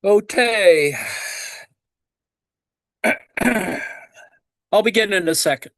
Okay. I'll begin in a second.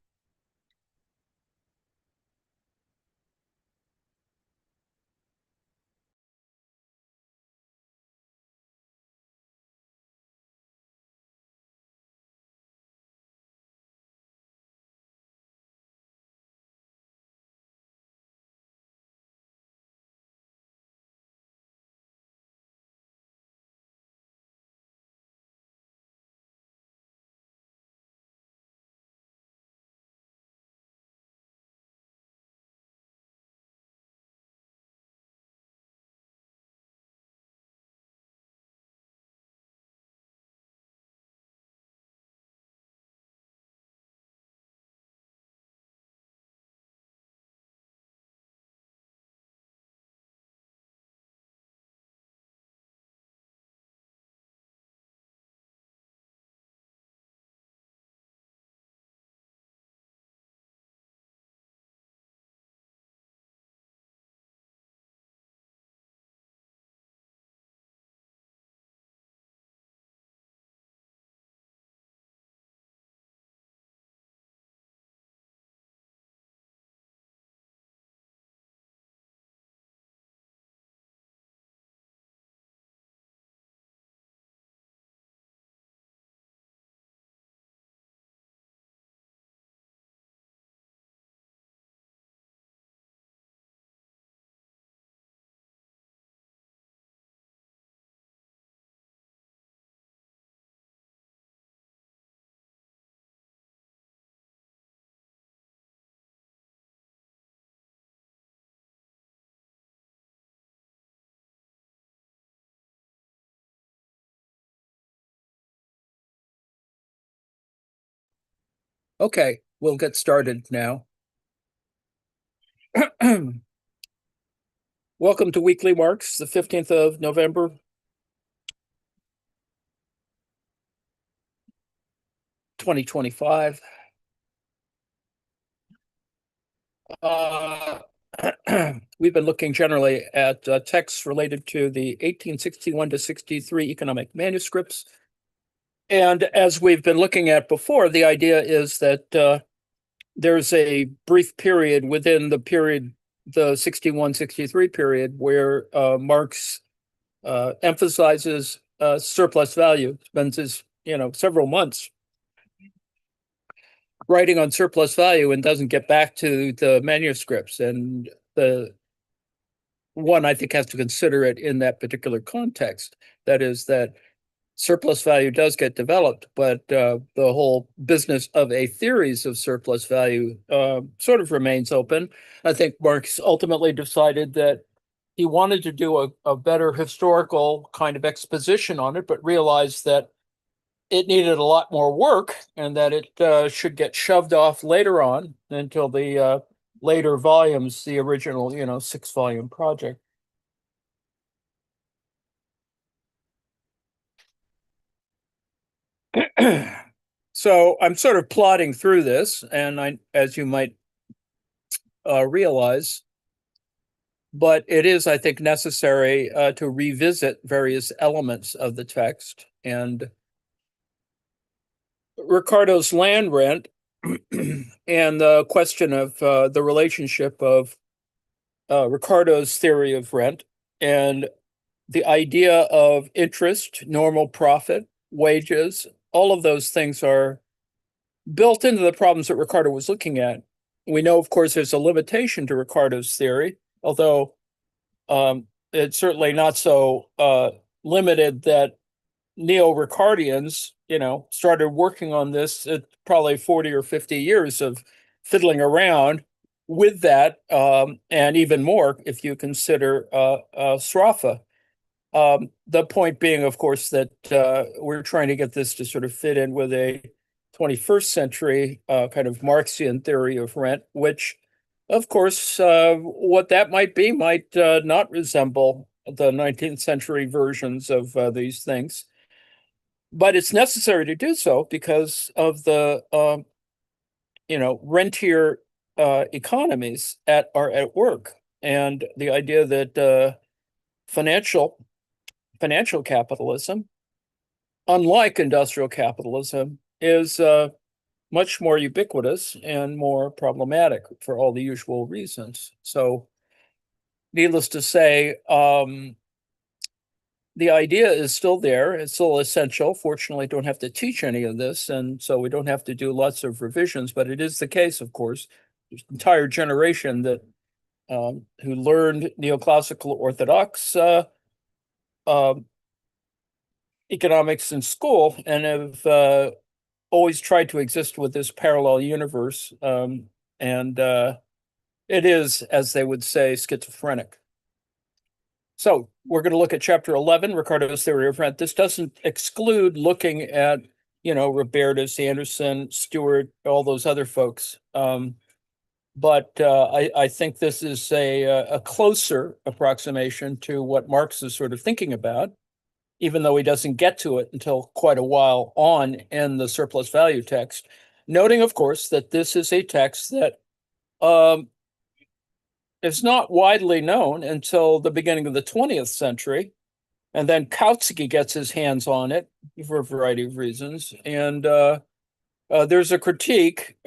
Okay, we'll get started now. Welcome to Weekly Marx, the 15th of November, 2025. Uh, we've been looking generally at texts related to the 1861 to 63 economic manuscripts. And as we've been looking at before, the idea is that there's a brief period within the 61-63 period, where Marx emphasizes surplus value, spends his several months writing on surplus value and doesn't get back to the manuscripts. And the one I think has to consider it in that particular context. That is that surplus value does get developed, but the whole business of a theories of surplus value sort of remains open. I think Marx ultimately decided that he wanted to do a better historical kind of exposition on it, but realized that it needed a lot more work and that it should get shoved off later on until the later volumes, the original, 6-volume project. So I'm sort of plodding through this, and as you might realize, but it is, I think, necessary to revisit various elements of the text. And Ricardo's land rent and the question of the relationship of Ricardo's theory of rent and the idea of interest, normal profit, wages, all of those things are built into the problems that Ricardo was looking at. We know, of course, there's a limitation to Ricardo's theory, although it's certainly not so limited that neo-Ricardians, started working on this at probably 40 or 50 years of fiddling around with that, and even more if you consider Sraffa. The point being, of course, that we're trying to get this to sort of fit in with a 21st century kind of Marxian theory of rent, which, of course, what that might be might not resemble the 19th century versions of these things. But it's necessary to do so because of the, rentier economies are at work. And the idea that financial capitalism unlike industrial capitalism, is much more ubiquitous and more problematic for all the usual reasons. So, needless to say, the idea is still there. It's still essential. Fortunately, I don't have to teach any of this, and so we don't have to do lots of revisions. But it is the case, of course, there's an entire generation that who learned neoclassical orthodox uh, economics in school and have always tried to exist with this parallel universe. And it is, as they would say, schizophrenic. So we're going to look at chapter 11, Ricardo's theory of rent. This doesn't exclude looking at, Roberta, Anderson, Stewart, all those other folks. But I think this is a closer approximation to what Marx is sort of thinking about, even though he doesn't get to it until quite a while on in the surplus value text. Noting, of course, that this is a text that is not widely known until the beginning of the 20th century. And then Kautsky gets his hands on it for a variety of reasons. And there's a critique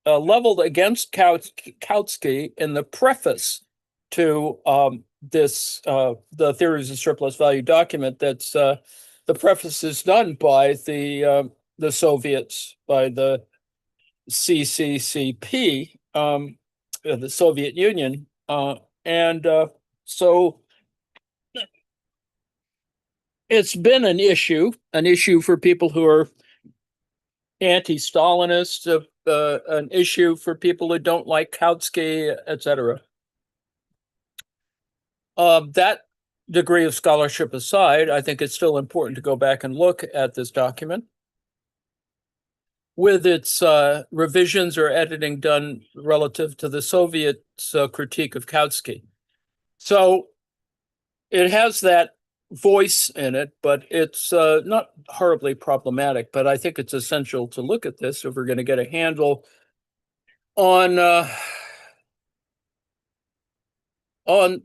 leveled against Kautsky in the preface to the Theories of Surplus Value document. That's the preface is done by the Soviets, by the CCCP, the Soviet Union, and so it's been an issue for people who are anti-Stalinist, an issue for people who don't like Kautsky, etc. That degree of scholarship aside, I think it's still important to go back and look at this document with its revisions or editing done relative to the Soviets' critique of Kautsky. So it has that voice in it, but it's not horribly problematic. But I think it's essential to look at this if we're going to get a handle on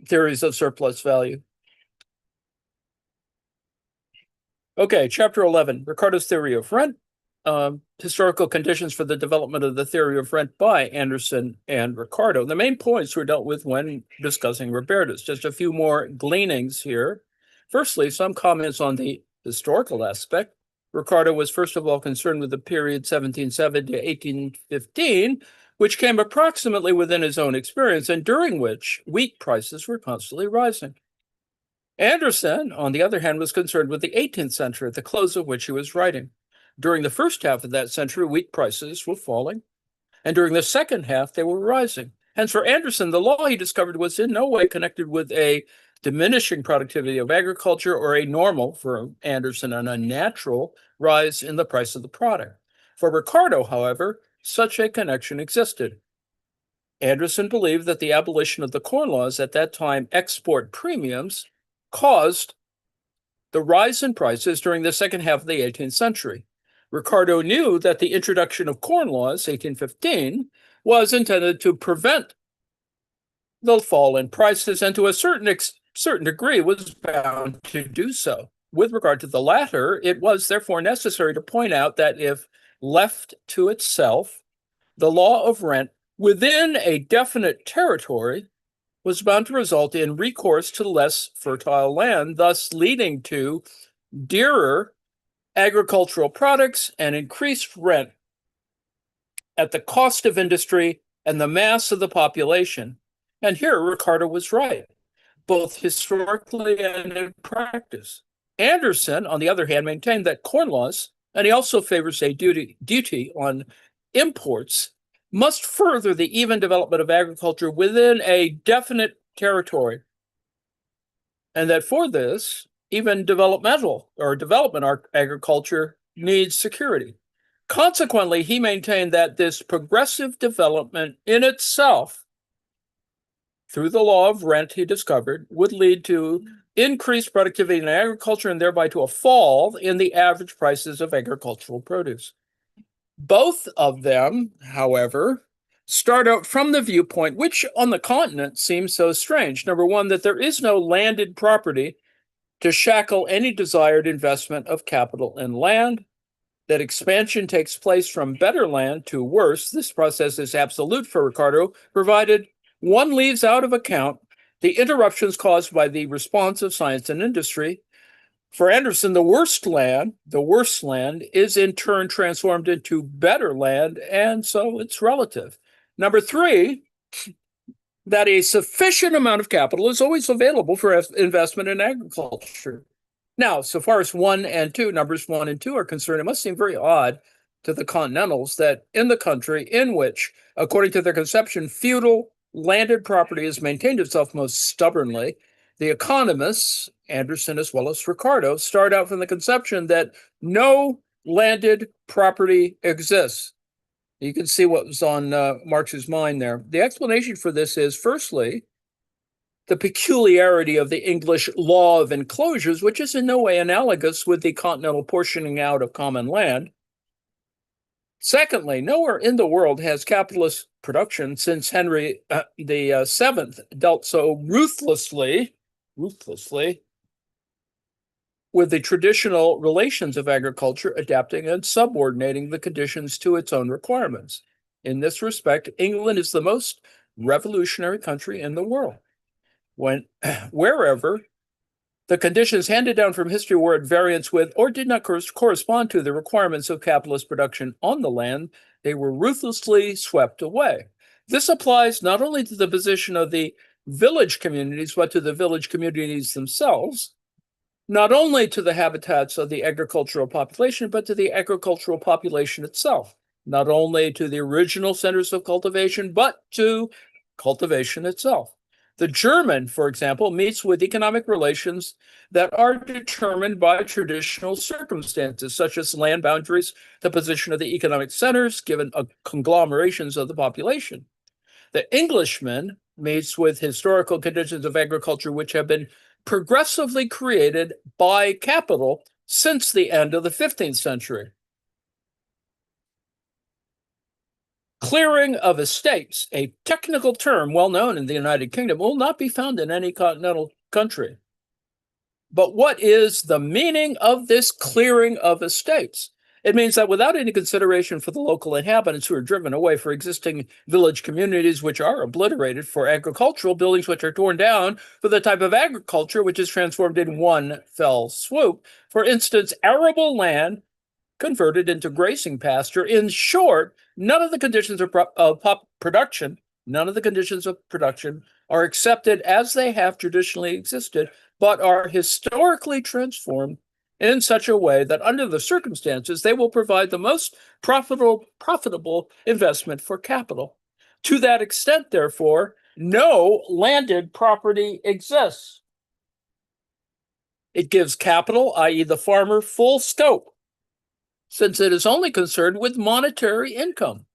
theories of surplus value. Okay, chapter 11, Ricardo's theory of rent. Historical conditions for the development of the theory of rent by Anderson and Ricardo. The main points were dealt with when discussing Roberta's. Just a few more gleanings here. Firstly, some comments on the historical aspect. Ricardo was first of all concerned with the period 1707 to 1815, which came approximately within his own experience, and during which wheat prices were constantly rising. Anderson, on the other hand, was concerned with the 18th century, at the close of which he was writing. During the first half of that century, wheat prices were falling, and during the second half, they were rising. Hence, for Anderson, the law he discovered was in no way connected with a diminishing productivity of agriculture or a normal, for Anderson, an unnatural rise in the price of the product. For Ricardo, however, such a connection existed. Anderson believed that the abolition of the corn laws, at that time export premiums, caused the rise in prices during the second half of the 18th century. Ricardo knew that the introduction of corn laws, 1815, was intended to prevent the fall in prices and to a certain degree was bound to do so. With regard to the latter, it was therefore necessary to point out that if left to itself, the law of rent within a definite territory was bound to result in recourse to less fertile land, thus leading to dearer agricultural products and increased rent at the cost of industry and the mass of the population. And here Ricardo was right, both historically and in practice. Anderson, on the other hand, maintained that corn laws, and he also favors a duty on imports, must further the even development of agriculture within a definite territory. And that for this, even development agriculture needs security. Consequently, he maintained that this progressive development in itself, through the law of rent he discovered, would lead to increased productivity in agriculture and thereby to a fall in the average prices of agricultural produce. Both of them, however, start out from the viewpoint, which on the continent seems so strange. Number one, that there is no landed property to shackle any desired investment of capital in land, that expansion takes place from better land to worse. This process is absolute for Ricardo, provided one leaves out of account the interruptions caused by the response of science and industry. For Anderson, the worst land, is in turn transformed into better land, and so it's relative. Number three, that a sufficient amount of capital is always available for investment in agriculture. Now, so far as numbers one and two are concerned, it must seem very odd to the Continentals that in the country in which, according to their conception, feudal landed property has maintained itself most stubbornly, the economists, Anderson as well as Ricardo, start out from the conception that no landed property exists. You can see what was on Marx's mind there. The explanation for this is, firstly, the peculiarity of the English law of enclosures, which is in no way analogous with the continental portioning out of common land. Secondly, nowhere in the world has capitalist production since Henry the Seventh dealt so ruthlessly with the traditional relations of agriculture, adapting and subordinating the conditions to its own requirements. In this respect, England is the most revolutionary country in the world. Wherever the conditions handed down from history were at variance with or did not correspond to the requirements of capitalist production on the land, they were ruthlessly swept away. This applies not only to the position of the village communities, but to the village communities themselves, not only to the habitats of the agricultural population, but to the agricultural population itself, not only to the original centers of cultivation, but to cultivation itself. The German, for example, meets with economic relations that are determined by traditional circumstances, such as land boundaries, the position of the economic centers, given conglomerations of the population. The Englishman meets with historical conditions of agriculture which have been progressively created by capital since the end of the 15th century. Clearing of estates, a technical term well known in the United Kingdom, will not be found in any continental country. But what is the meaning of this clearing of estates? It means that without any consideration for the local inhabitants who are driven away, for existing village communities which are obliterated, for agricultural buildings which are torn down, for the type of agriculture which is transformed in one fell swoop, for instance, arable land converted into grazing pasture. In short, none of the conditions of production are accepted as they have traditionally existed, but are historically transformed in such a way that under the circumstances, they will provide the most profitable investment for capital. To that extent, therefore, no landed property exists. It gives capital, i.e. the farmer, full scope, since it is only concerned with monetary income.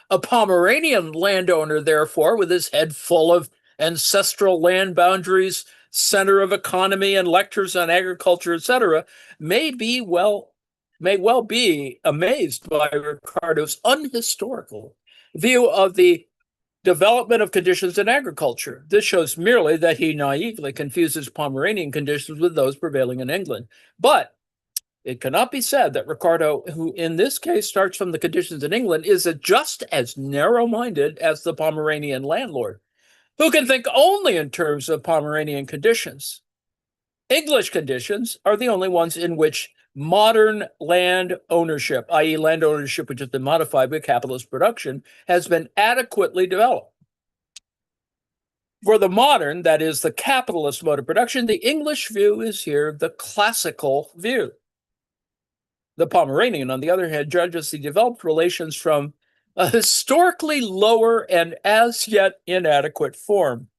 A Pomeranian landowner, therefore, with his head full of ancestral land boundaries, center of economy, and lectures on agriculture, etc., may well be amazed by Ricardo's unhistorical view of the development of conditions in agriculture. This shows merely that he naively confuses Pomeranian conditions with those prevailing in England. But it cannot be said that Ricardo, who in this case starts from the conditions in England, is just as narrow-minded as the Pomeranian landlord, who can think only in terms of Pomeranian conditions. English conditions are the only ones in which modern land ownership, i.e. land ownership which has been modified by capitalist production, has been adequately developed. For the modern, that is, the capitalist mode of production, the English view is here the classical view. The Pomeranian, on the other hand, judges the developed relations from a historically lower and as yet inadequate form.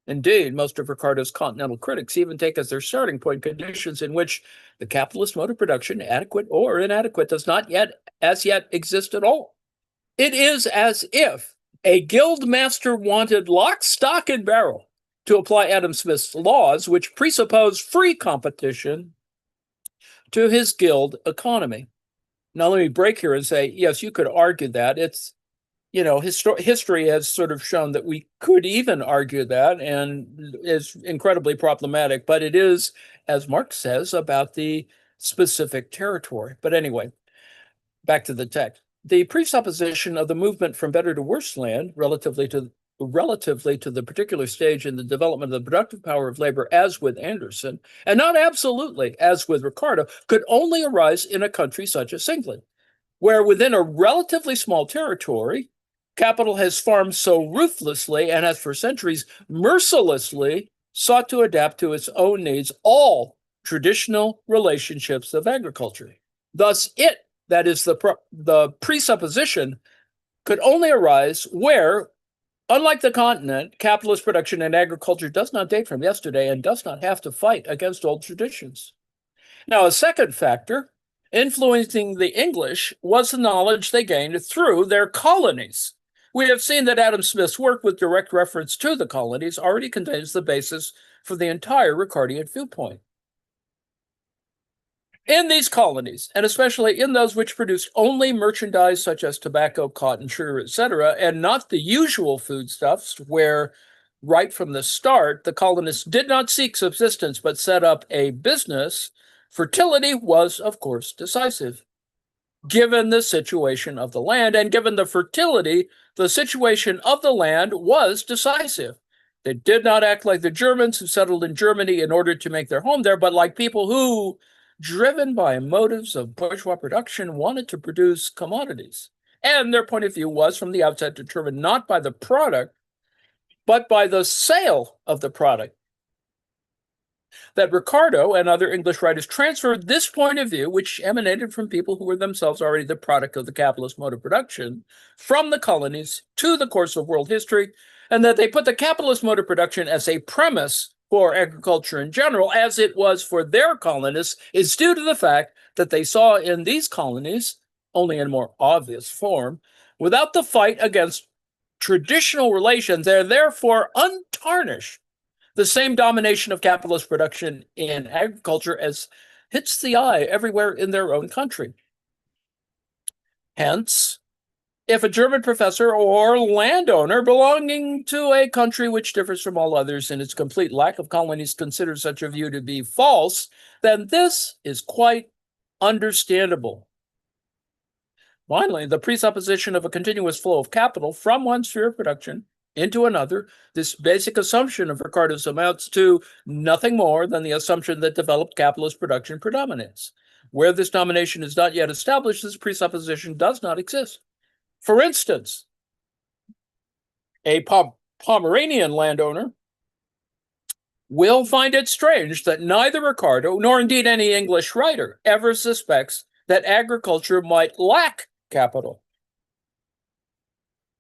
Indeed, most of Ricardo's continental critics even take as their starting point conditions in which the capitalist mode of production, adequate or inadequate, does not as yet exist at all. It is as if a guild master wanted lock, stock, and barrel to apply Adam Smith's laws, which presuppose free competition, to his guild economy. Now, let me break here and say, yes, you could argue that. It's history has sort of shown that we could even argue that, and is incredibly problematic. But it is, as Marx says, about the specific territory. But anyway, back to the text. The presupposition of the movement from better to worse land, relatively to the particular stage in the development of the productive power of labor, as with Anderson, and not absolutely, as with Ricardo, could only arise in a country such as England, where within a relatively small territory, capital has farmed so ruthlessly and has for centuries mercilessly sought to adapt to its own needs all traditional relationships of agriculture. Thus, that is the presupposition, could only arise where, unlike the continent, capitalist production and agriculture does not date from yesterday and does not have to fight against old traditions. Now, a second factor influencing the English was the knowledge they gained through their colonies. We have seen that Adam Smith's work with direct reference to the colonies already contains the basis for the entire Ricardian viewpoint. In these colonies, and especially in those which produced only merchandise such as tobacco, cotton, sugar, etc., and not the usual foodstuffs, where right from the start the colonists did not seek subsistence but set up a business, fertility was, of course, decisive. Given the situation of the land and given the fertility, the situation of the land was decisive. They did not act like the Germans who settled in Germany in order to make their home there, but like people who, driven by motives of bourgeois production, wanted to produce commodities. And their point of view was from the outset determined not by the product, but by the sale of the product. That Ricardo and other English writers transferred this point of view, which emanated from people who were themselves already the product of the capitalist mode of production, from the colonies to the course of world history, and that they put the capitalist mode of production as a premise for agriculture in general, as it was for their colonists, is due to the fact that they saw in these colonies, only in more obvious form, without the fight against traditional relations, they're therefore untarnished, the same domination of capitalist production in agriculture as hits the eye everywhere in their own country. Hence, if a German professor or landowner belonging to a country which differs from all others in its complete lack of colonies considers such a view to be false, then this is quite understandable. Finally, the presupposition of a continuous flow of capital from one sphere of production into another, this basic assumption of Ricardo's amounts to nothing more than the assumption that developed capitalist production predominates. Where this domination is not yet established, this presupposition does not exist. For instance, a Pomeranian landowner will find it strange that neither Ricardo, nor indeed any English writer, ever suspects that agriculture might lack capital.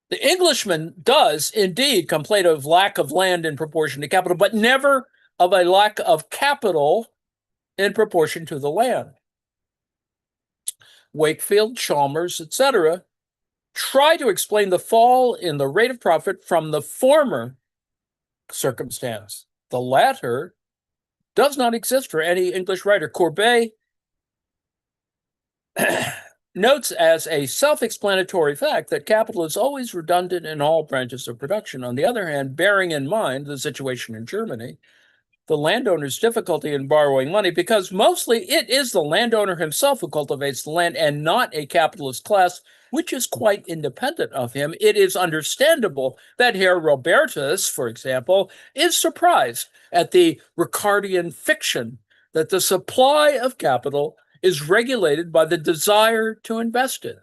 The Englishman does indeed complain of lack of land in proportion to capital, but never of a lack of capital in proportion to the land. Wakefield, Chalmers, etc., try to explain the fall in the rate of profit from the former circumstance. The latter does not exist for any English writer. Courbet notes as a self-explanatory fact that capital is always redundant in all branches of production. On the other hand, bearing in mind the situation in Germany, the landowner's difficulty in borrowing money, because mostly it is the landowner himself who cultivates the land and not a capitalist class, which is quite independent of him, it is understandable that Herr Robertus, for example, is surprised at the Ricardian fiction that the supply of capital is regulated by the desire to invest it.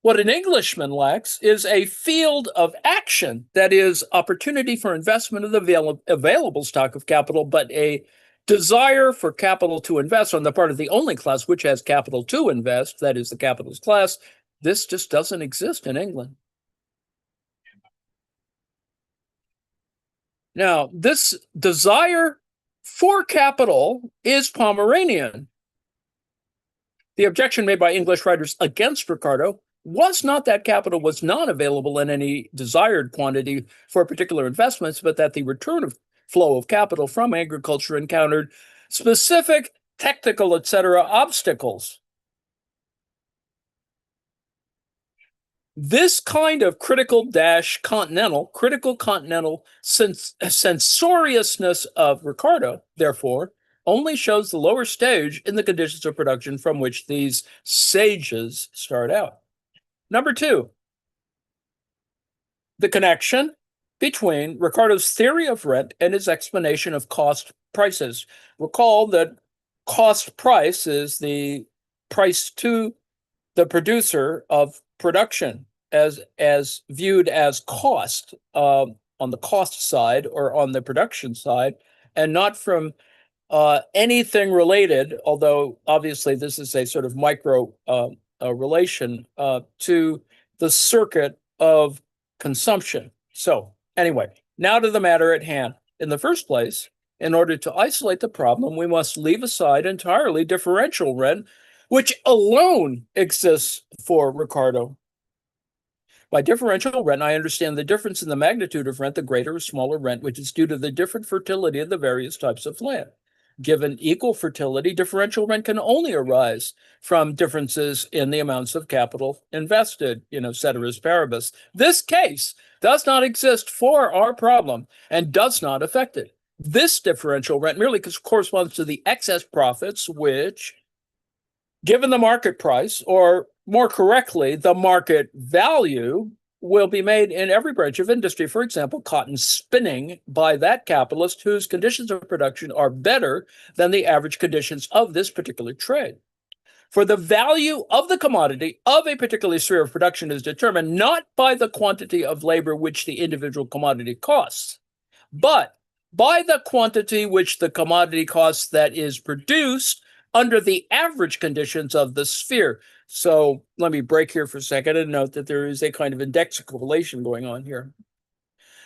What an Englishman lacks is a field of action, that is, opportunity for investment of the available stock of capital, but a desire for capital to invest on the part of the only class which has capital to invest, that is, the capitalist class. This just doesn't exist in England. Now, this desire for capital is Pomeranian. The objection made by English writers against Ricardo was not that capital was not available in any desired quantity for particular investments, but that the return of flow of capital from agriculture encountered specific technical, etc., obstacles. This kind of critical continental censoriousness of Ricardo, therefore, only shows the lower stage in the conditions of production from which these sages start out. Number two, the connection between Ricardo's theory of rent and his explanation of cost prices. Recall that cost price is the price to the producer of production as viewed as cost on the cost side or on the production side, and not from anything related, although obviously this is a sort of micro relation to the circuit of consumption. So, anyway, now to the matter at hand. In the first place, in order to isolate the problem, we must leave aside entirely differential rent, which alone exists for Ricardo. By differential rent, I understand the difference in the magnitude of rent, the greater or smaller rent, which is due to the different fertility of the various types of land. Given equal fertility, differential rent can only arise from differences in the amounts of capital invested, ceteris paribus. This case does not exist for our problem and does not affect it. This differential rent merely corresponds to the excess profits which, given the market price, or more correctly, the market value, will be made in every branch of industry. For example, cotton spinning by that capitalist whose conditions of production are better than the average conditions of this particular trade. For the value of the commodity of a particular sphere of production is determined not by the quantity of labor which the individual commodity costs, but by the quantity which the commodity costs that is produced under the average conditions of the sphere. So let me break here for a second and note that there is a kind of indexical relation going on here.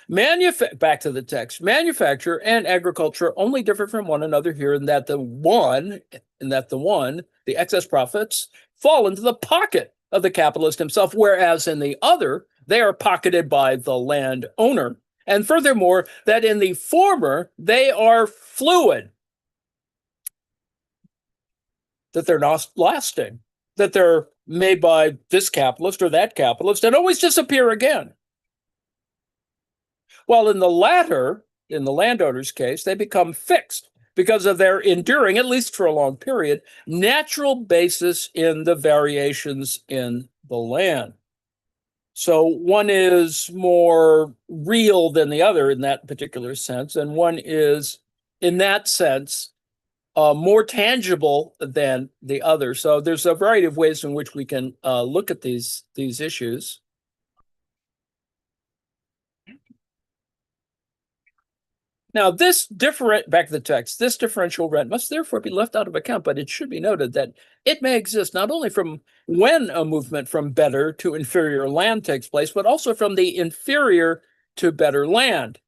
Back to the text. Manufacture and agriculture only differ from one another here in that the one, the excess profits, fall into the pocket of the capitalist himself, whereas in the other, they are pocketed by the landowner. And furthermore, that in the former, they are fluid, that they're not lasting, that they're made by this capitalist or that capitalist and always disappear again. While in the latter, in the landowner's case, they become fixed because of their enduring, at least for a long period, natural basis in the variations in the land. So one is more real than the other in that particular sense, and one is, in that sense, more tangible than the other. So there's a variety of ways in which we can look at these issues. Now, back to the text, this differential rent must therefore be left out of account, but it should be noted that it may exist not only from when a movement from better to inferior land takes place, but also from the inferior to better land.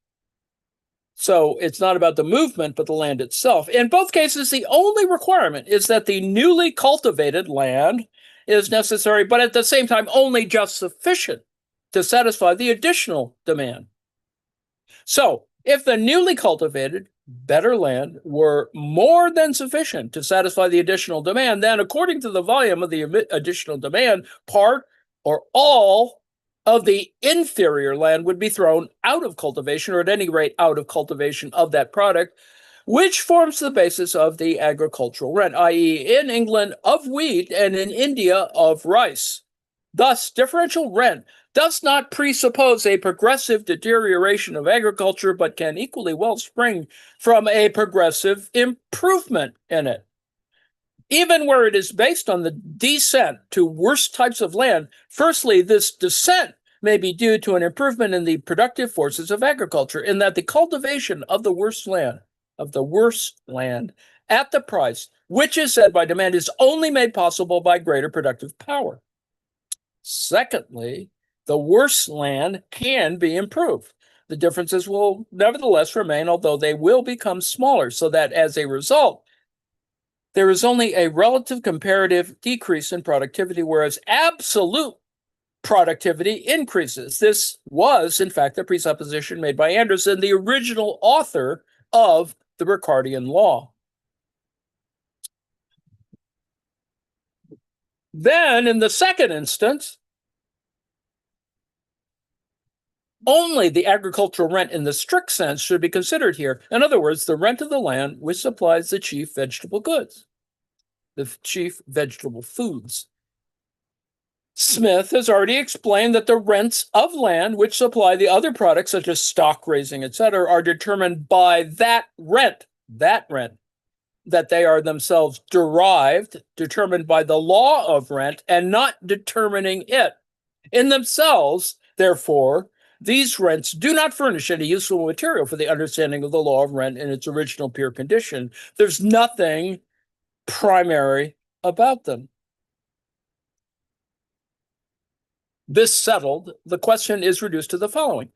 So it's not about the movement, but the land itself. In both cases, the only requirement is that the newly cultivated land is necessary, but at the same time, only just sufficient to satisfy the additional demand. So if the newly cultivated, better land were more than sufficient to satisfy the additional demand, then according to the volume of the additional demand, part or all of the inferior land would be thrown out of cultivation, or at any rate out of cultivation of that product, which forms the basis of the agricultural rent, i.e., in England of wheat and in India of rice. Thus, differential rent does not presuppose a progressive deterioration of agriculture, but can equally well spring from a progressive improvement in it. Even where it is based on the descent to worse types of land, firstly, this descent may be due to an improvement in the productive forces of agriculture, in that the cultivation of the worst land, at the price which is set by demand, is only made possible by greater productive power. Secondly, the worse land can be improved. The differences will nevertheless remain, although they will become smaller, so that as a result, there is only a relative comparative decrease in productivity, whereas absolute productivity increases. This was, in fact, the presupposition made by Anderson, the original author of the Ricardian law. Then, in the second instance, Only the agricultural rent in the strict sense should be considered here. In other words, the rent of the land which supplies the chief vegetable goods, the chief vegetable foods. Smith has already explained that the rents of land which supply the other products, such as stock raising, etc., are determined by that rent, that they are themselves derived, determined by the law of rent, and not determining it. In themselves, therefore, these rents do not furnish any useful material for the understanding of the law of rent in its original pure condition. There's nothing primary about them. This settled, the question is reduced to the following.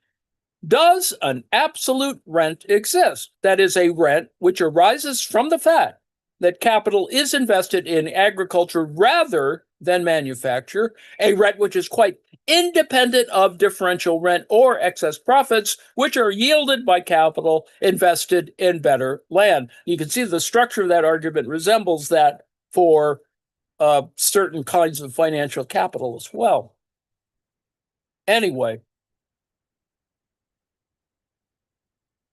Does an absolute rent exist? That is, a rent which arises from the fact that capital is invested in agriculture rather than manufacture, a rent which is quite independent of differential rent or excess profits, which are yielded by capital invested in better land. You can see the structure of that argument resembles that for certain kinds of financial capital as well. Anyway,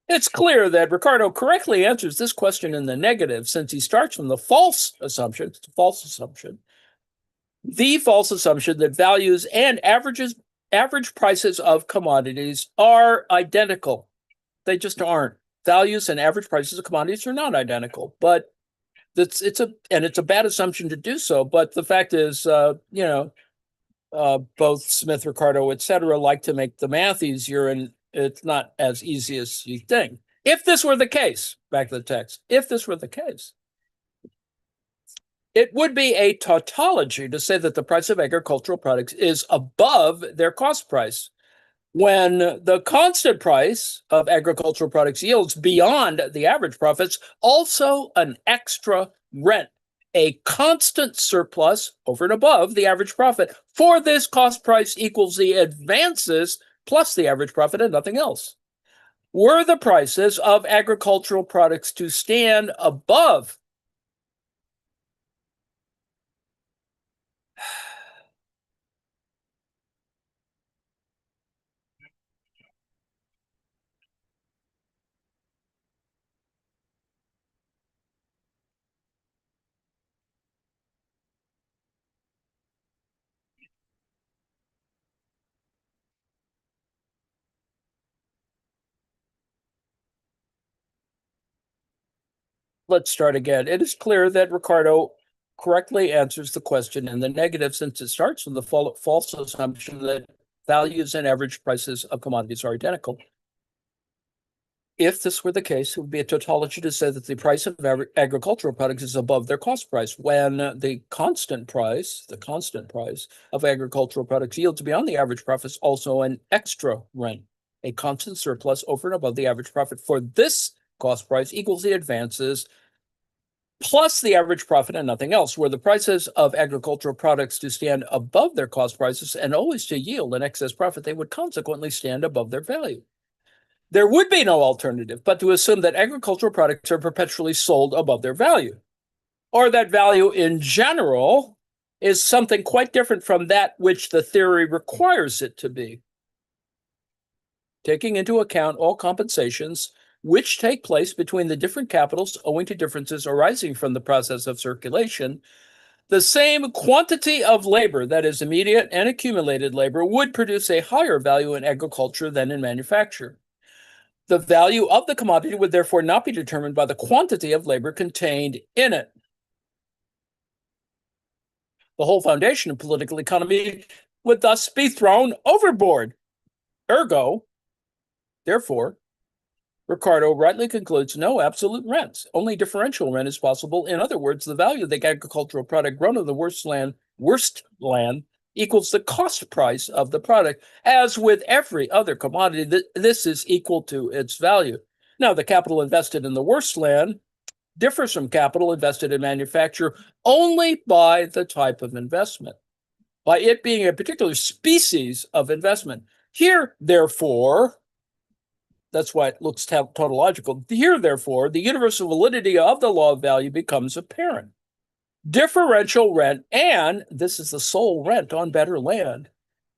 it's clear that Ricardo correctly answers this question in the negative, since he starts from the false assumption that values and average prices of commodities are identical. They just aren't. Values and average prices of commodities are not identical, but it's a bad assumption to do so. But the fact is, both Smith, Ricardo, etc., like to make the math easier, and it's not as easy as you think. If this were the case, back to the text, if this were the case, it would be a tautology to say that the price of agricultural products is above their cost price, when the constant price of agricultural products yields beyond the average profits also an extra rent, a constant surplus over and above the average profit. For this, cost price equals the advances plus the average profit and nothing else. Were the prices of agricultural products to stand above Let's start again. It is clear that Ricardo correctly answers the question in the negative, since it starts from the false assumption that values and average prices of commodities are identical. If this were the case, it would be a tautology to say that the price of agricultural products is above their cost price, when the constant price of agricultural products yields beyond the average profits also an extra rent, a constant surplus over and above the average profit. For this, cost price equals the advances plus the average profit and nothing else. Were the prices of agricultural products to stand above their cost prices and always to yield an excess profit, they would consequently stand above their value. There would be no alternative but to assume that agricultural products are perpetually sold above their value, or that value in general is something quite different from that which the theory requires it to be. Taking into account all compensations which take place between the different capitals owing to differences arising from the process of circulation, the same quantity of labor, that is immediate and accumulated labor, would produce a higher value in agriculture than in manufacture. The value of the commodity would therefore not be determined by the quantity of labor contained in it. The whole foundation of political economy would thus be thrown overboard. Ergo, therefore, Ricardo rightly concludes no absolute rents. Only differential rent is possible. In other words, the value of the agricultural product grown on the worst land equals the cost price of the product. As with every other commodity, this is equal to its value. Now, the capital invested in the worst land differs from capital invested in manufacture only by the type of investment, by it being a particular species of investment. Here, therefore, that's why it looks tautological. Here, therefore, the universal validity of the law of value becomes apparent. Differential rent, and this is the sole rent on better land,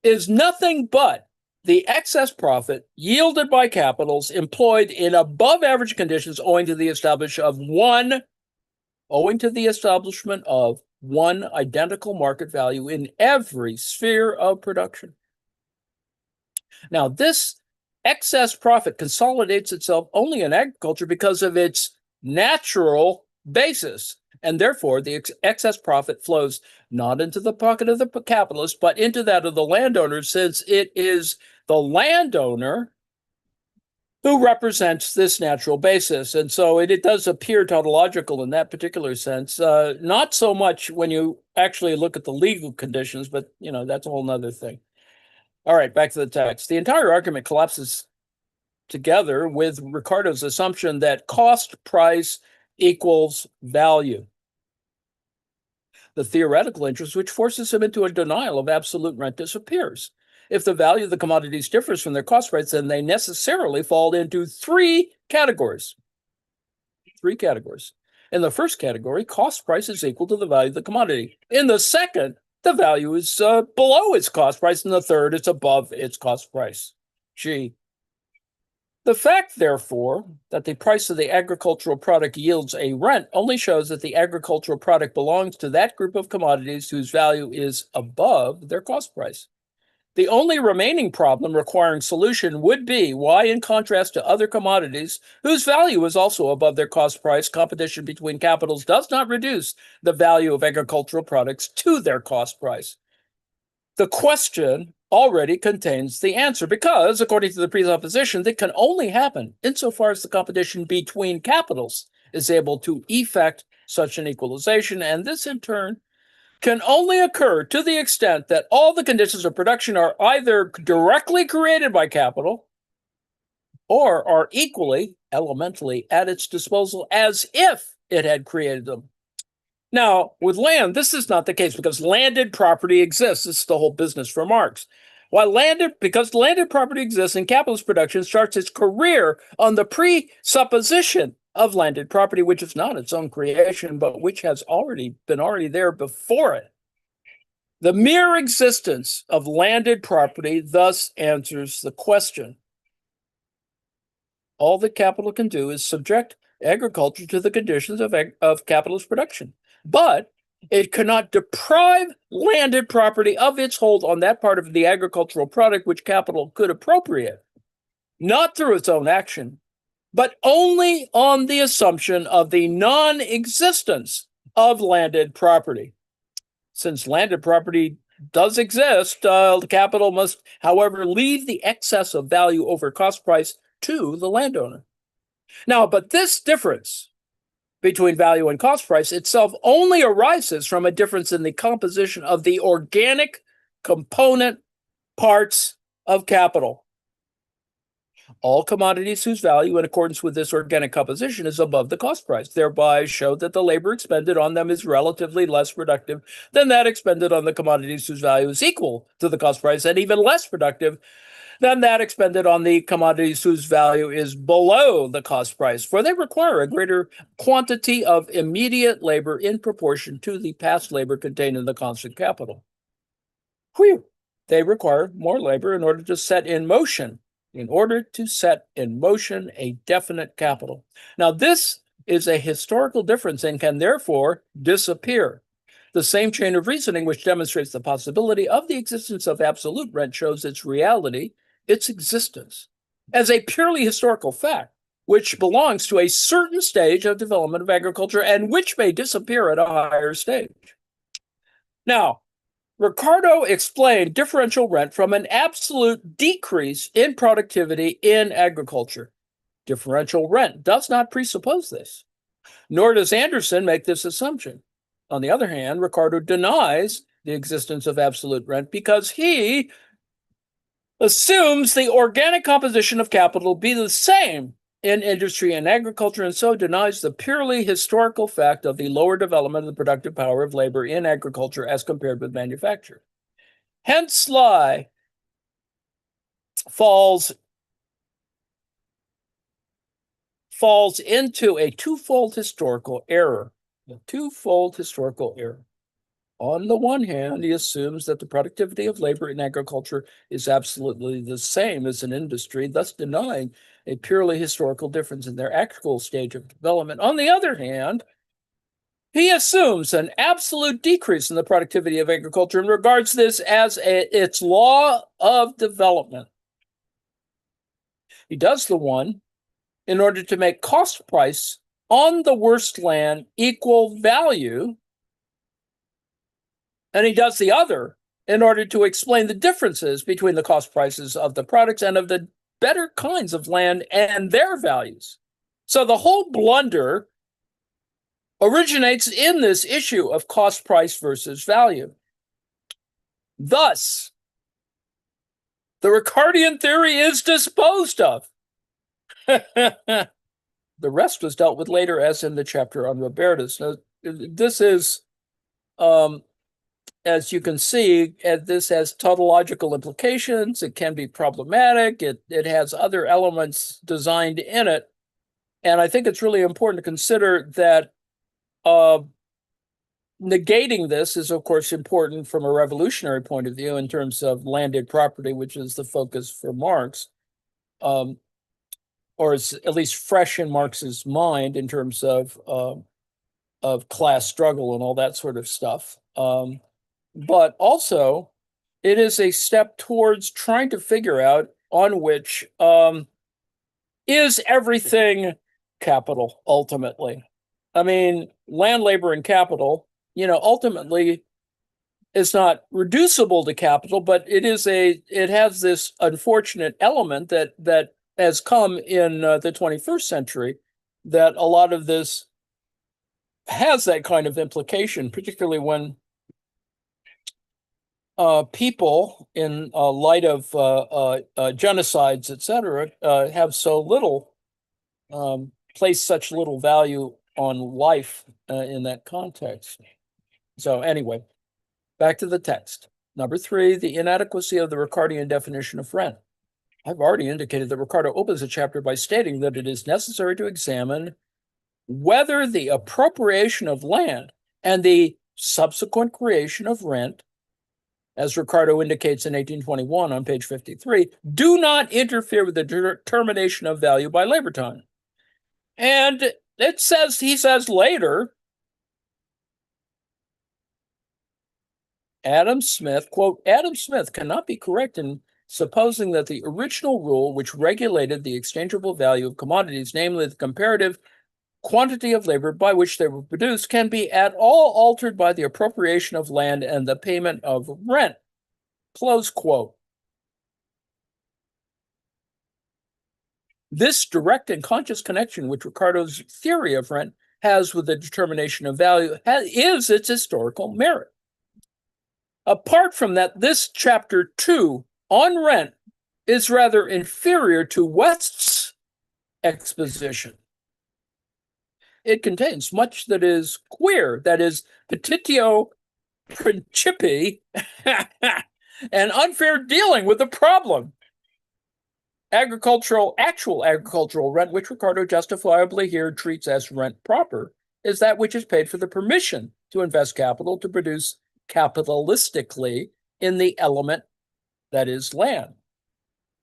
is nothing but the excess profit yielded by capitals employed in above average conditions owing to the establishment of one identical market value in every sphere of production. Now, this excess profit consolidates itself only in agriculture because of its natural basis. And therefore, the excess profit flows not into the pocket of the capitalist, but into that of the landowner, since it is the landowner who represents this natural basis. And so it does appear tautological in that particular sense, not so much when you actually look at the legal conditions, but that's a whole nother thing. All right, back to the text. The entire argument collapses together with Ricardo's assumption that cost price equals value. The theoretical interest which forces him into a denial of absolute rent disappears. If the value of the commodities differs from their cost price, then they necessarily fall into three categories. In the first category, cost price is equal to the value of the commodity. In the second, the value is below its cost price. In the third, it's above its cost price. G. The fact, therefore, that the price of the agricultural product yields a rent only shows that the agricultural product belongs to that group of commodities whose value is above their cost price. The only remaining problem requiring solution would be why, in contrast to other commodities whose value is also above their cost price, competition between capitals does not reduce the value of agricultural products to their cost price. The question already contains the answer because, according to the presupposition, that can only happen insofar as the competition between capitals is able to effect such an equalization, and this in turn can only occur to the extent that all the conditions of production are either directly created by capital or are equally, elementally, at its disposal as if it had created them. Now, with land, this is not the case because landed property exists. This is the whole business for Marx. Because landed property exists and capitalist production starts its career on the presupposition of landed property, which is not its own creation, but which has already been there before it. The mere existence of landed property thus answers the question. All that capital can do is subject agriculture to the conditions of capitalist production. But it cannot deprive landed property of its hold on that part of the agricultural product which capital could appropriate, not through its own action, but only on the assumption of the non-existence of landed property. Since landed property does exist, the capital must, however, leave the excess of value over cost price to the landowner. Now, but this difference between value and cost price itself only arises from a difference in the composition of the organic component parts of capital. All commodities whose value in accordance with this organic composition is above the cost price, thereby show that the labor expended on them is relatively less productive than that expended on the commodities whose value is equal to the cost price, and even less productive than that expended on the commodities whose value is below the cost price, for they require a greater quantity of immediate labor in proportion to the past labor contained in the constant capital. Whew! They require more labor in order to set in motion a definite capital. Now, this is a historical difference and can therefore disappear. The same chain of reasoning which demonstrates the possibility of the existence of absolute rent shows its reality, its existence, as a purely historical fact, which belongs to a certain stage of development of agriculture and which may disappear at a higher stage. Now, Ricardo explained differential rent from an absolute decrease in productivity in agriculture. Differential rent does not presuppose this, nor does Anderson make this assumption. On the other hand, Ricardo denies the existence of absolute rent because he assumes the organic composition of capital be the same in industry and agriculture, and so denies the purely historical fact of the lower development of the productive power of labor in agriculture as compared with manufacture. Hence, Sly falls into a twofold historical error. On the one hand, he assumes that the productivity of labor in agriculture is absolutely the same as in industry, thus denying a purely historical difference in their actual stage of development. On the other hand, he assumes an absolute decrease in the productivity of agriculture and regards this as its law of development. He does the one in order to make cost price on the worst land equal value, and he does the other in order to explain the differences between the cost prices of the products and of the better kinds of land and their values. So the whole blunder originates in this issue of cost price versus value. Thus, the Ricardian theory is disposed of. The rest was dealt with later, as in the chapter on Robertus. Now, this is, as you can see, this has tautological implications. It can be problematic. It has other elements designed in it. And I think it's really important to consider that negating this is, of course, important from a revolutionary point of view in terms of landed property, which is the focus for Marx, or is at least fresh in Marx's mind in terms of class struggle and all that sort of stuff. But also, it is a step towards trying to figure out on which is everything capital ultimately. I mean, land, labor, and capital, ultimately is not reducible to capital, but it has this unfortunate element that has come in the 21st century, that a lot of this has that kind of implication, particularly when people, in light of genocides, etc., have so little, place such little value on life in that context. So anyway, back to the text. Number 3, the inadequacy of the Ricardian definition of rent. I've already indicated that Ricardo opens the chapter by stating that it is necessary to examine whether the appropriation of land and the subsequent creation of rent, as Ricardo indicates in 1821 on page 53, do not interfere with the determination of value by labor time. And he says later, Adam Smith, quote, Adam Smith cannot be correct in supposing that the original rule which regulated the exchangeable value of commodities, namely the comparative quantity of labor by which they were produced, can be at all altered by the appropriation of land and the payment of rent, close quote. This direct and conscious connection which Ricardo's theory of rent has with the determination of value is its historical merit. Apart from that, this chapter 2 on rent is rather inferior to West's exposition. It contains much that is queer, that is petitio principii, and unfair dealing with the problem. Actual agricultural rent, which Ricardo justifiably here treats as rent proper, is that which is paid for the permission to invest capital to produce capitalistically in the element that is land.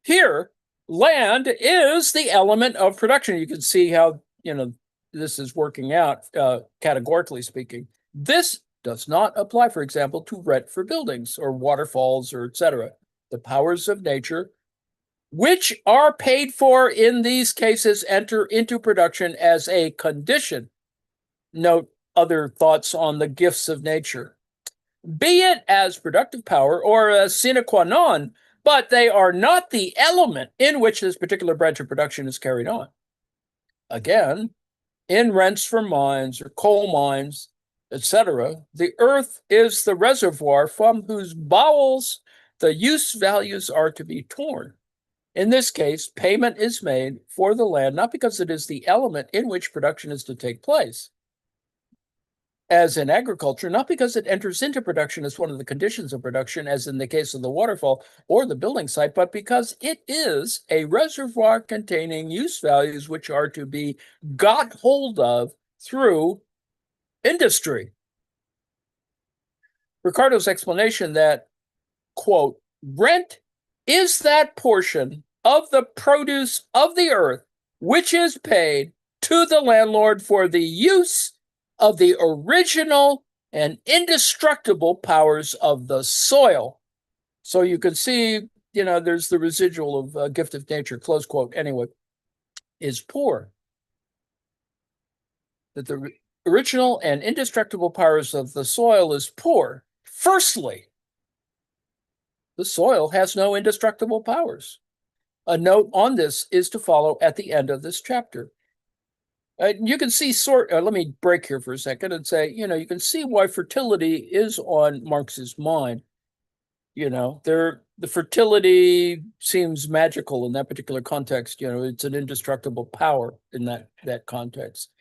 Here, land is the element of production. You can see how, this is working out, categorically speaking. This does not apply, for example, to rent for buildings or waterfalls or etc. The powers of nature, which are paid for in these cases, enter into production as a condition. Note other thoughts on the gifts of nature, be it as productive power or a sine qua non, but they are not the element in which this particular branch of production is carried on. Again, in rents for mines or coal mines, etc., the earth is the reservoir from whose bowels the use values are to be torn. In this case, payment is made for the land, not because it is the element in which production is to take place, as in agriculture, not because it enters into production as one of the conditions of production, as in the case of the waterfall or the building site, but because it is a reservoir containing use values which are to be got hold of through industry. Ricardo's explanation that, quote, rent is that portion of the produce of the earth which is paid to the landlord for the use of the original and indestructible powers of the soil. So you can see, there's the residual of gift of nature, close quote, anyway, is poor. That the original and indestructible powers of the soil is poor. Firstly, the soil has no indestructible powers. A note on this is to follow at the end of this chapter. You can see let me break here for a second and say, you can see why fertility is on Marx's mind. The fertility seems magical in that particular context. It's an indestructible power in that context,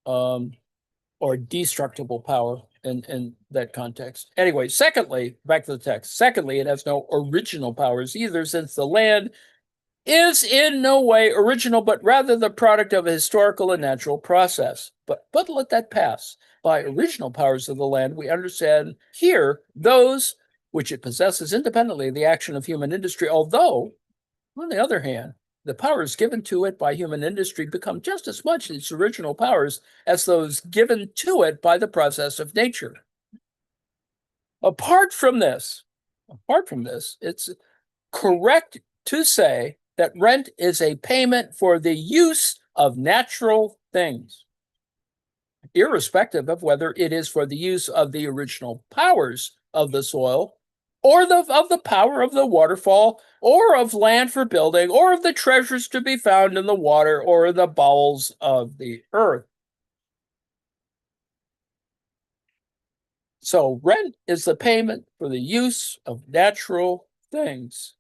or destructible power in that context. Anyway, secondly, back to the text. Secondly, it has no original powers either, since the land is in no way original, but rather the product of a historical and natural process. But let that pass. By original powers of the land, we understand here those which it possesses independently of the action of human industry, although, on the other hand, the powers given to it by human industry become just as much its original powers as those given to it by the process of nature. Apart from this, it's correct to say that rent is a payment for the use of natural things, irrespective of whether it is for the use of the original powers of the soil, or of the power of the waterfall, or of land for building, or of the treasures to be found in the water, or in the bowels of the earth. So rent is the payment for the use of natural things.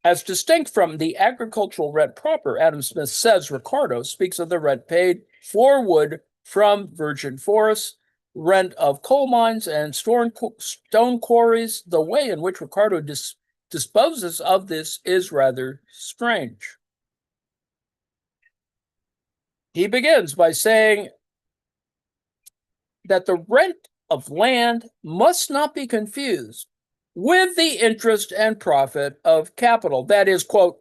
As distinct from the agricultural rent proper, Adam Smith says Ricardo speaks of the rent paid for wood from virgin forests, rent of coal mines and stone quarries. The way in which Ricardo disposes of this is rather strange. He begins by saying that the rent of land must not be confused with the interest and profit of capital. That is, quote,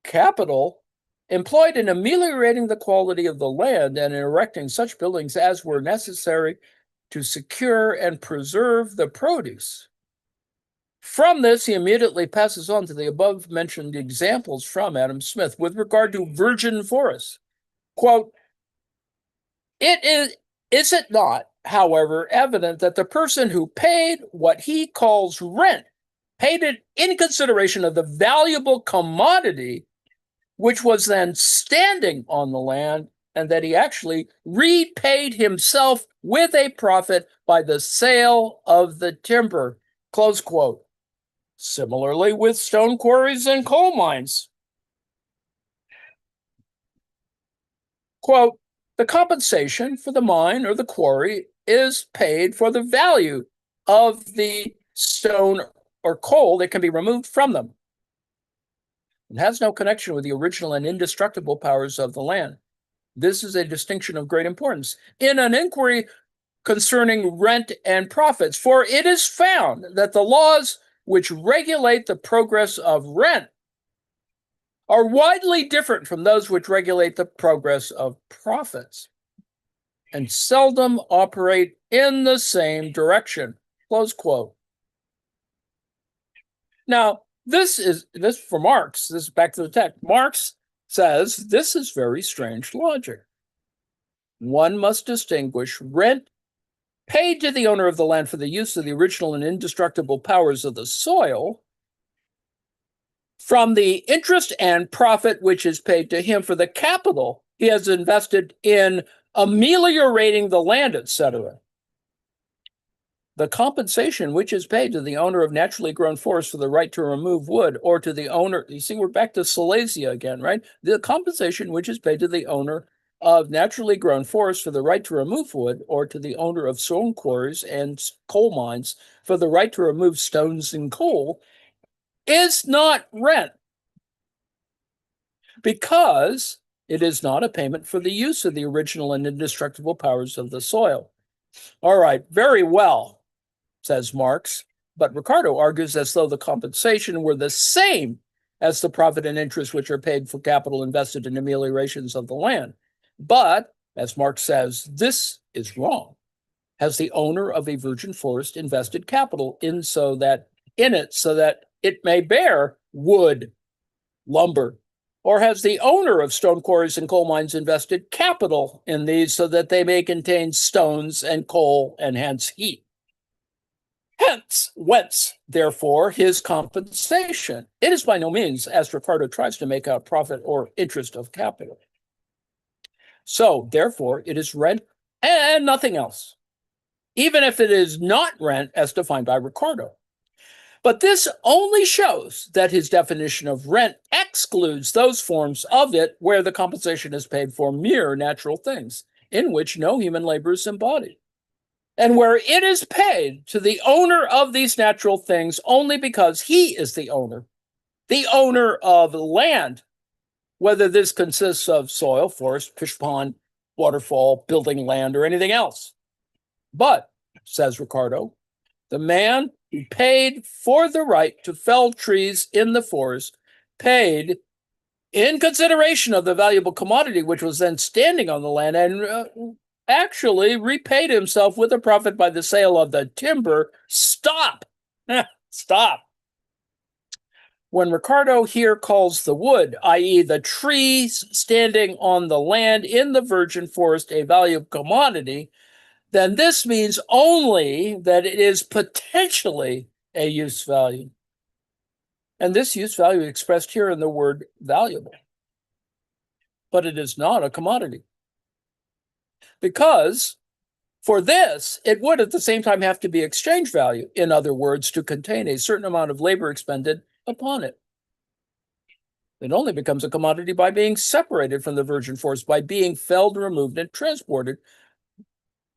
capital employed in ameliorating the quality of the land and in erecting such buildings as were necessary to secure and preserve the produce. From this, he immediately passes on to the above-mentioned examples from Adam Smith with regard to virgin forests. Quote, is it not, however, evident that the person who paid what he calls rent paid it in consideration of the valuable commodity which was then standing on the land, and that he actually repaid himself with a profit by the sale of the timber, close quote. Similarly with stone quarries and coal mines. Quote, the compensation for the mine or the quarry is paid for the value of the stone or coal that can be removed from them. It has no connection with the original and indestructible powers of the land. This is a distinction of great importance in an inquiry concerning rent and profits, for it is found that the laws which regulate the progress of rent are widely different from those which regulate the progress of profits, and seldom operate in the same direction, close quote. Now, this for Marx. This is back to the text. Marx says this is very strange logic. One must distinguish rent paid to the owner of the land for the use of the original and indestructible powers of the soil from the interest and profit which is paid to him for the capital he has invested in ameliorating the land, etc. The compensation which is paid to the owner of naturally grown forests for the right to remove wood, or to the owner, you see, we're back to Silesia again, right? The compensation which is paid to the owner of naturally grown forests for the right to remove wood, or to the owner of stone quarries and coal mines for the right to remove stones and coal, is not rent, because It is not a payment for the use of the original and indestructible powers of the soil. All right, very well, says Marx, but Ricardo argues as though the compensation were the same as the profit and interest which are paid for capital invested in ameliorations of the land. But, as Marx says, this is wrong. Has the owner of a virgin forest invested capital in it so that it may bear wood, lumber? Or has the owner of stone quarries and coal mines invested capital in these so that they may contain stones and coal and hence heat? Whence, therefore, his compensation? It is by no means, as Ricardo tries to make out, profit or interest of capital. So, therefore, it is rent and nothing else, even if it is not rent as defined by Ricardo. But this only shows that his definition of rent excludes those forms of it where the compensation is paid for mere natural things, in which no human labor is embodied, and where it is paid to the owner of these natural things only because he is the owner of land, whether this consists of soil, forest, fish pond, waterfall, building land, or anything else. But, says Ricardo, the man who paid for the right to fell trees in the forest paid in consideration of the valuable commodity which was then standing on the land and actually repaid himself with a profit by the sale of the timber. Stop. Stop. When Ricardo here calls the wood, i.e. the trees standing on the land in the virgin forest, a valuable commodity, then this means only that it is potentially a use value. And this use value is expressed here in the word valuable. But it is not a commodity. Because for this, it would at the same time have to be exchange value, in other words, to contain a certain amount of labor expended upon it. It only becomes a commodity by being separated from the virgin forest, by being felled, removed, and transported.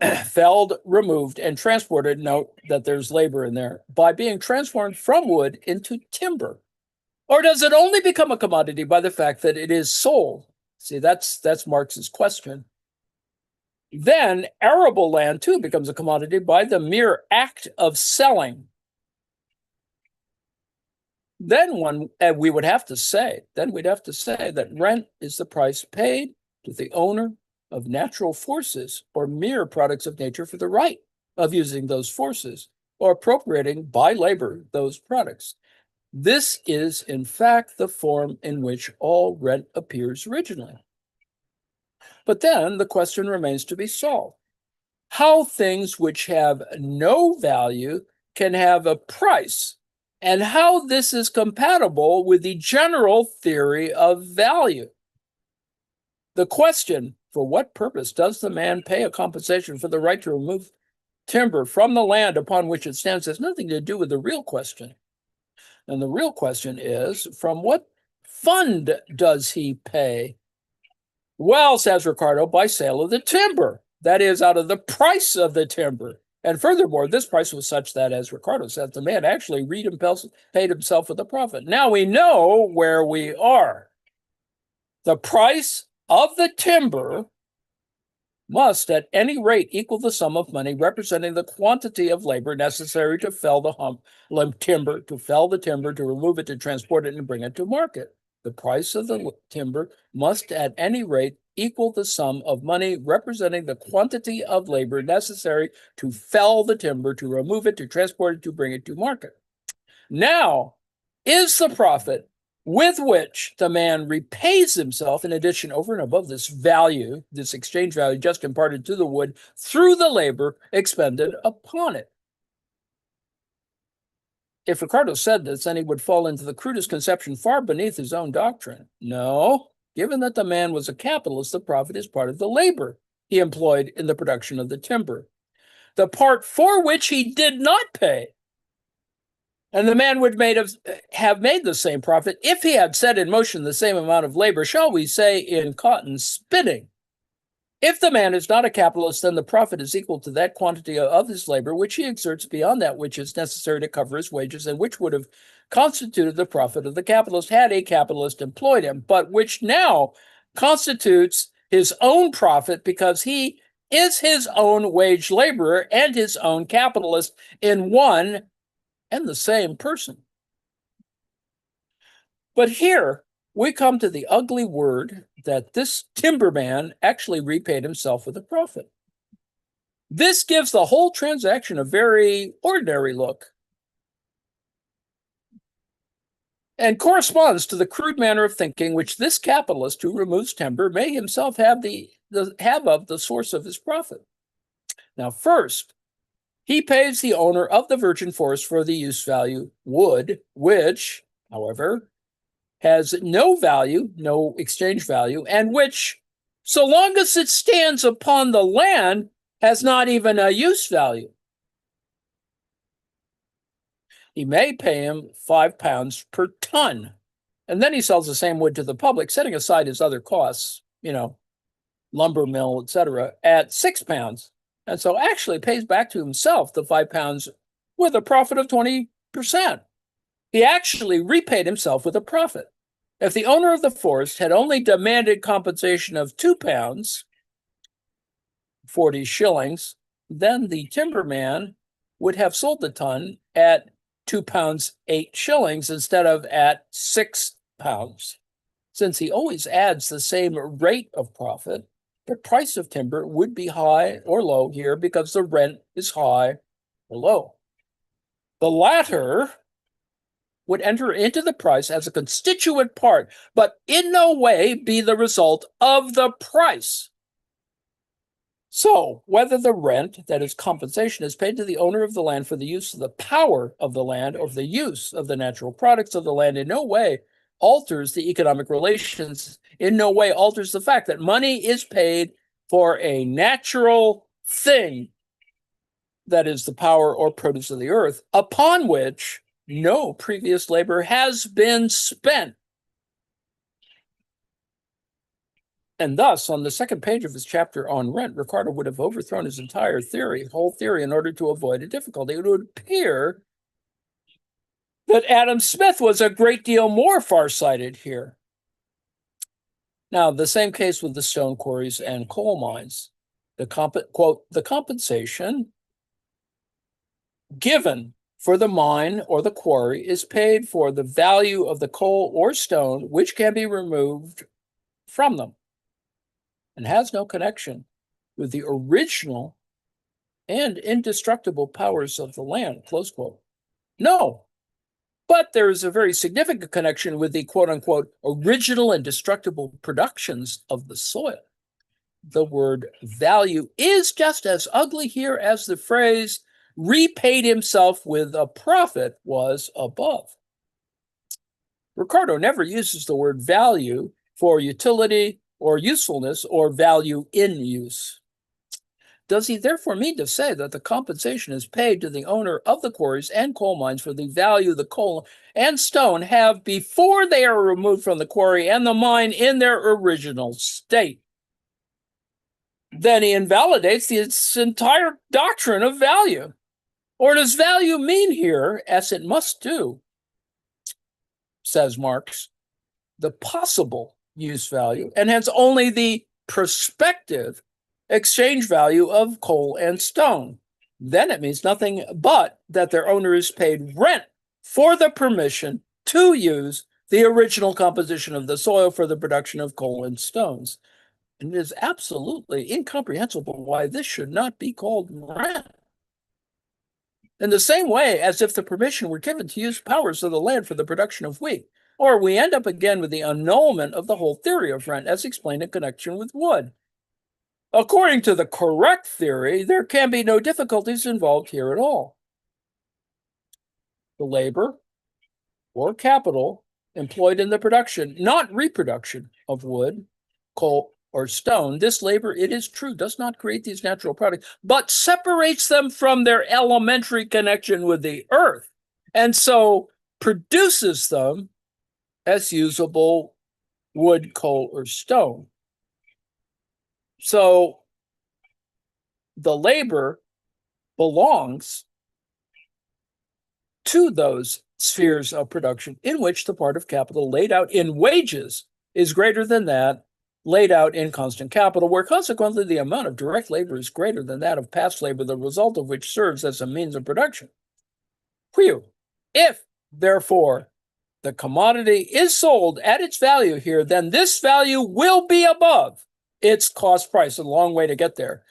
Note that there's labor in there, by being transformed from wood into timber. Or does it only become a commodity by the fact that it is sold? See, that's Marx's question. Then arable land too becomes a commodity by the mere act of selling. Then we'd have to say that rent is the price paid to the owner of natural forces or mere products of nature for the right of using those forces or appropriating by labor those products. This is, in fact, the form in which all rent appears originally. But then the question remains to be solved. How things which have no value can have a price, and how this is compatible with the general theory of value. The question, for what purpose does the man pay a compensation for the right to remove timber from the land upon which it stands, has nothing to do with the real question. And the real question is, from what fund does he pay? Well, says Ricardo, by sale of the timber. That is, out of the price of the timber. And furthermore, this price was such that, as Ricardo said, the man actually paid himself with a profit. Now we know where we are. The price of the timber must at any rate equal the sum of money representing the quantity of labor necessary to fell the timber, to remove it, to transport it, and bring it to market. The price of the timber must at any rate equal the sum of money representing the quantity of labor necessary to fell the timber, to remove it, to transport it, to bring it to market. Now, is the profit with which the man repays himself, in addition, over and above this value, this exchange value just imparted to the wood, through the labor expended upon it. If Ricardo said this, then he would fall into the crudest conception far beneath his own doctrine. No, given that the man was a capitalist, the profit is part of the labor he employed in the production of the timber, the part for which he did not pay. And the man would have made the same profit if he had set in motion the same amount of labor, shall we say, in cotton spinning. If the man is not a capitalist, then the profit is equal to that quantity of his labor which he exerts beyond that which is necessary to cover his wages, and which would have constituted the profit of the capitalist had a capitalist employed him, but which now constitutes his own profit because he is his own wage laborer and his own capitalist in one and the same person. But here we come to the ugly word that this timberman actually repaid himself with a profit. This gives the whole transaction a very ordinary look and corresponds to the crude manner of thinking which this capitalist who removes timber may himself have of the source of his profit. Now, first, he pays the owner of the virgin forest for the use value wood, which, however, has no value, no exchange value, and which, so long as it stands upon the land, has not even a use value. He may pay him £5 per ton. And then he sells the same wood to the public, setting aside his other costs, lumber mill, etc., at £6. And so actually pays back to himself the £5 with a profit of 20%. He actually repaid himself with a profit. If the owner of the forest had only demanded compensation of £2, 40 shillings, then the timberman would have sold the ton at £2 8 shillings instead of at £6. Since he always adds the same rate of profit, the price of timber would be high or low here because the rent is high or low. The latter would enter into the price as a constituent part, but in no way be the result of the price. So, whether the rent, that is compensation, is paid to the owner of the land for the use of the power of the land or for the use of the natural products of the land in no way alters the economic relations, in no way alters the fact that money is paid for a natural thing, that is the power or produce of the earth, upon which no previous labor has been spent. And thus, on the second page of his chapter on rent, Ricardo would have overthrown his entire whole theory, in order to avoid a difficulty. It would appear that Adam Smith was a great deal more farsighted here. Now, the same case with the stone quarries and coal mines. Quote, the compensation given for the mine or the quarry is paid for the value of the coal or stone which can be removed from them, and has no connection with the original and indestructible powers of the land, close quote. No, but there is a very significant connection with the quote-unquote original and destructible productions of the soil. The word value is just as ugly here as the phrase repaid himself with a profit was above. Ricardo never uses the word value for utility or usefulness or value in use. Does he therefore mean to say that the compensation is paid to the owner of the quarries and coal mines for the value the coal and stone have before they are removed from the quarry and the mine in their original state? Then he invalidates its entire doctrine of value. Or does value mean here, as it must do, says Marx, the possible use value, and hence only the prospective exchange value of coal and stone? Then it means nothing but that their owner is paid rent for the permission to use the original composition of the soil for the production of coal and stones. And it is absolutely incomprehensible why this should not be called rent. In the same way as if the permission were given to use powers of the land for the production of wheat. Or we end up again with the annulment of the whole theory of rent as explained in connection with wood. According to the correct theory, there can be no difficulties involved here at all. The labor or capital employed in the production, not reproduction of wood, coal, or stone, this labor, it is true, does not create these natural products, but separates them from their elementary connection with the earth, and so produces them as usable wood, coal, or stone. So the labor belongs to those spheres of production in which the part of capital laid out in wages is greater than that laid out in constant capital, where consequently the amount of direct labor is greater than that of past labor, the result of which serves as a means of production. Whew. If, therefore, the commodity is sold at its value here, then this value will be above its cost price, a long way to get there,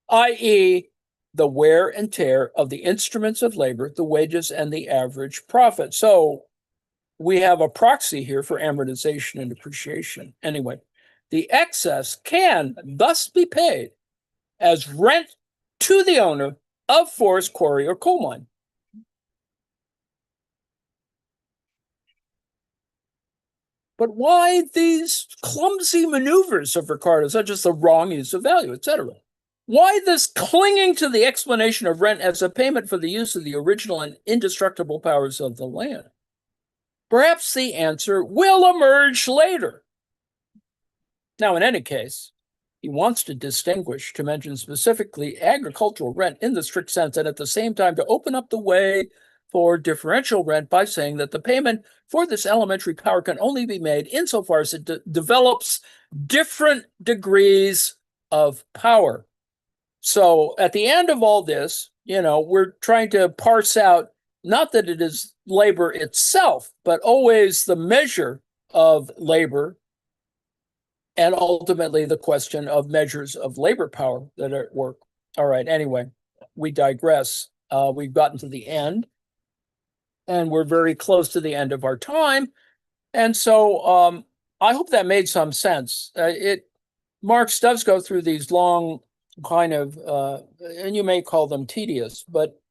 i.e., the wear and tear of the instruments of labor, the wages, and the average profit. So we have a proxy here for amortization and depreciation. Anyway, the excess can thus be paid as rent to the owner of forest, quarry, or coal mine. But why these clumsy maneuvers of Ricardo, such as the wrong use of value, etc.? Why this clinging to the explanation of rent as a payment for the use of the original and indestructible powers of the land? Perhaps the answer will emerge later. Now, in any case, he wants to distinguish, to mention specifically agricultural rent in the strict sense, and at the same time to open up the way for differential rent by saying that the payment for this elementary power can only be made insofar as it develops different degrees of power. So at the end of all this, we're trying to parse out not that it is labor itself, but always the measure of labor, and ultimately the question of measures of labor power that are at work. All right, anyway, we digress. We've gotten to the end, and we're very close to the end of our time. And so I hope that made some sense. Marx does go through these long kind of, and you may call them tedious, but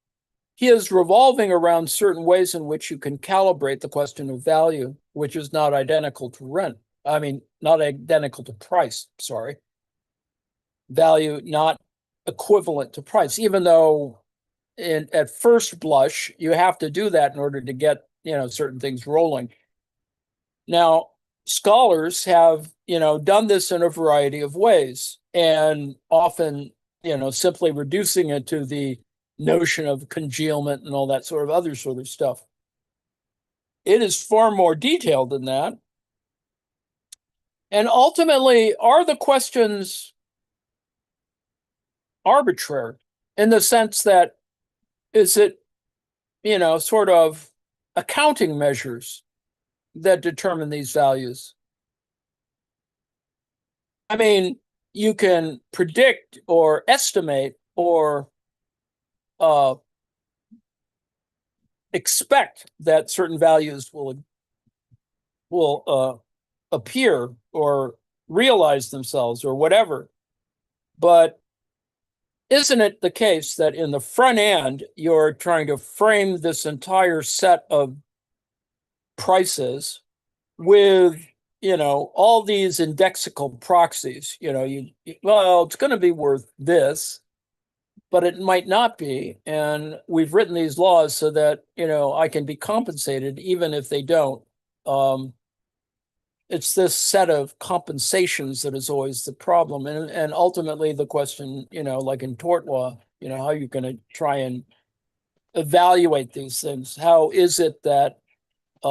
he is revolving around certain ways in which you can calibrate the question of value, which is not identical to rent. I mean, not identical to price, sorry. Value not equivalent to price, even though at first blush, you have to do that in order to get, certain things rolling. Now, scholars have, done this in a variety of ways, and often, simply reducing it to the notion of congealment and all that sort of other sort of stuff. It is far more detailed than that. And ultimately, are the questions arbitrary in the sense that is it, sort of accounting measures that determine these values? I mean, you can predict or estimate or expect that certain values will appear or realize themselves or whatever. But isn't it the case that in the front end, you're trying to frame this entire set of prices with, all these indexical proxies? It's going to be worth this, but it might not be. And we've written these laws so that, I can be compensated even if they don't. It's this set of compensations that is always the problem. And ultimately the question, like in tort law, how you're going to try and evaluate these things. How is it that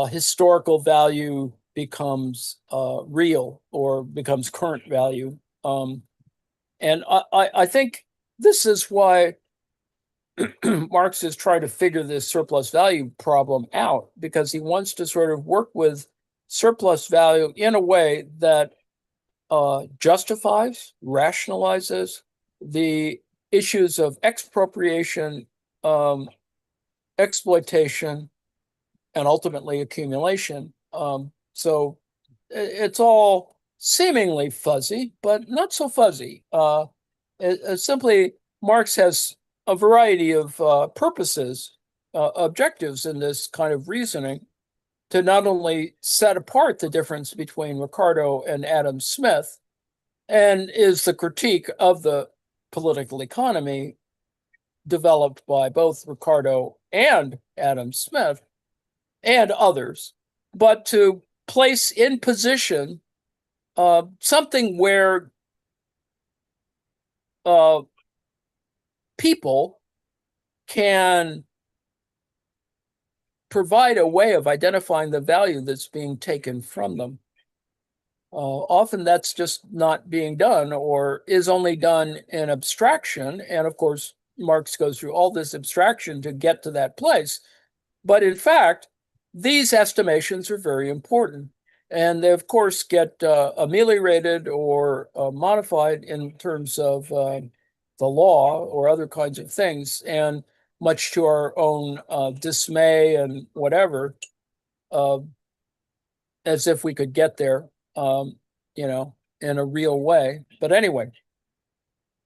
historical value becomes real or becomes current value? And I think this is why Marx is trying to figure this surplus value problem out, because he wants to sort of work with surplus value in a way that justifies, rationalizes the issues of expropriation, exploitation, and ultimately accumulation. So it's all seemingly fuzzy, but not so fuzzy. Simply, Marx has a variety of purposes, objectives in this kind of reasoning, to not only set apart the difference between Ricardo and Adam Smith, and is the critique of the political economy developed by both Ricardo and Adam Smith and others, but to place in position something where people can provide a way of identifying the value that's being taken from them. Often that's just not being done or is only done in abstraction. And of course, Marx goes through all this abstraction to get to that place. But in fact, these estimations are very important. And they, of course, get ameliorated or modified in terms of the law or other kinds of things. And much to our own dismay and whatever, uh, as if we could get there, um, in a real way. But anyway,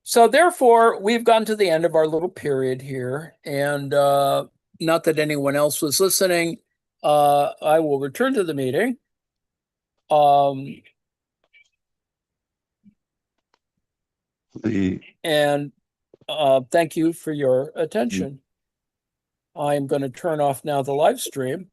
so therefore, we've gotten to the end of our little period here. And not that anyone else was listening, I will return to the meeting. Um, and thank you for your attention. I'm going to turn off now the live stream.